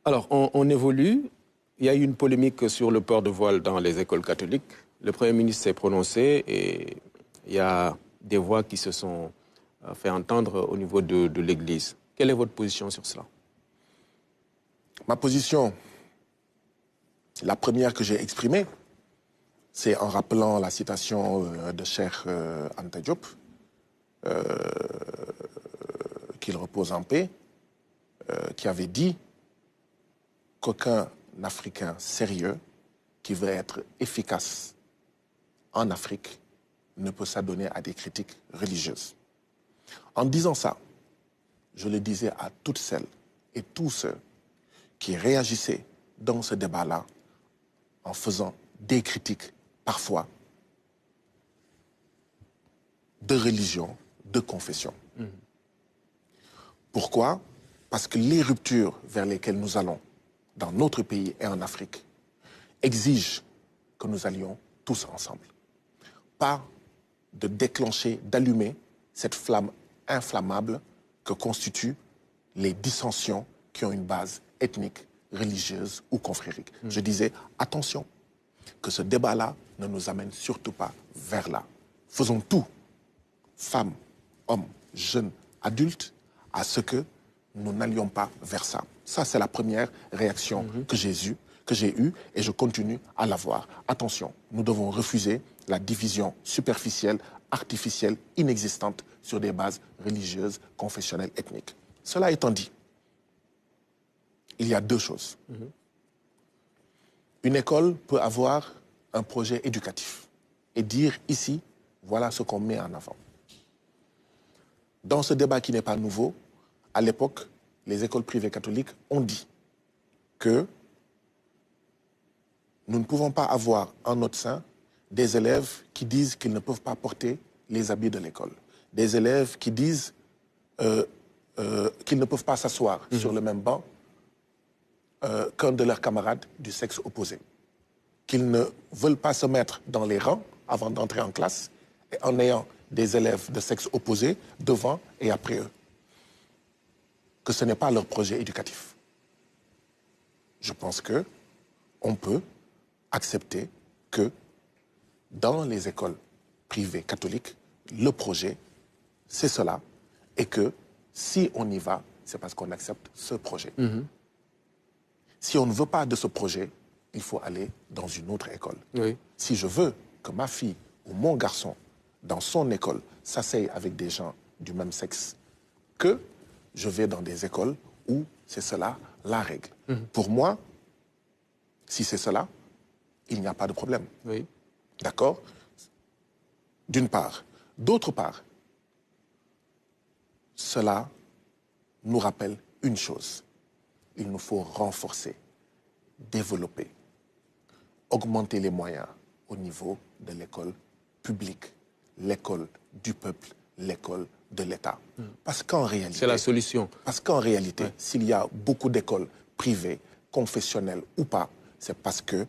Alors, on évolue. Il y a eu une polémique sur le port de voile dans les écoles catholiques. Le Premier ministre s'est prononcé et il y a des voix qui se sont fait entendre au niveau de l'Église. Quelle est votre position sur cela? Ma position, la première que j'ai exprimée, c'est en rappelant la citation de Cheikh Anta Diop, qu'il repose en paix, qui avait dit qu'aucun Africain sérieux qui veut être efficace en Afrique ne peut s'adonner à des critiques religieuses. En disant ça, je le disais à toutes celles et tous ceux qui réagissaient dans ce débat-là en faisant des critiques, parfois, de religion, de confession. Pourquoi? Parce que les ruptures vers lesquelles nous allons, dans notre pays et en Afrique, exigent que nous allions tous ensemble. Pas de déclencher, d'allumer cette flamme inflammable que constituent les dissensions qui ont une base ethnique, religieuse ou confrérique. Je disais, attention, que ce débat-là ne nous amène surtout pas vers là. Faisons tout, femmes, hommes, jeunes, adultes, à ce que nous n'allions pas vers ça. Ça, c'est la première réaction que j'ai eue et je continue à l'avoir. Attention, nous devons refuser la division superficielle, artificielle, inexistante sur des bases religieuses, confessionnelles, ethniques. Cela étant dit, il y a deux choses. Une école peut avoir un projet éducatif et dire ici, voilà ce qu'on met en avant. Dans ce débat qui n'est pas nouveau, à l'époque, les écoles privées catholiques ont dit que nous ne pouvons pas avoir en notre sein des élèves qui disent qu'ils ne peuvent pas porter les habits de l'école. Des élèves qui disent qu'ils ne peuvent pas s'asseoir sur le même banc qu'un de leurs camarades du sexe opposé. Qu'ils ne veulent pas se mettre dans les rangs avant d'entrer en classe et en ayant des élèves de sexe opposé devant et après eux. Que ce n'est pas leur projet éducatif. Je pense qu'on peut accepter que dans les écoles privées catholiques, le projet, c'est cela, et que si on y va, c'est parce qu'on accepte ce projet. Si on ne veut pas de ce projet, il faut aller dans une autre école. Oui. Si je veux que ma fille ou mon garçon, dans son école, s'asseye avec des gens du même sexe, que je vais dans des écoles où c'est cela la règle. Pour moi, si c'est cela, il n'y a pas de problème. Oui. D'accord? D'une part. D'autre part, cela nous rappelle une chose. Il nous faut renforcer, développer, augmenter les moyens au niveau de l'école publique, l'école du peuple, l'école de l'État. Parce qu'en réalité... C'est la solution. Parce qu'en réalité, s'il y a beaucoup d'écoles privées, confessionnelles ou pas, c'est parce que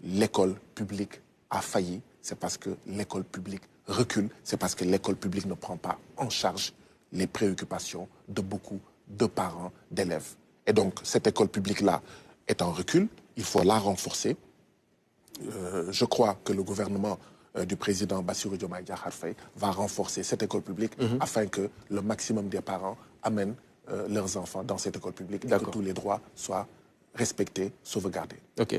l'école publique a failli, c'est parce que l'école publique recule, c'est parce que l'école publique ne prend pas en charge les préoccupations de beaucoup de parents, d'élèves. Et donc, cette école publique-là est en recul, il faut la renforcer. Je crois que le gouvernement du président Bassirou Diomaye Diakhar Faye va renforcer cette école publique afin que le maximum des parents amènent leurs enfants dans cette école publique et que tous les droits soient respectés, sauvegardés. Ok.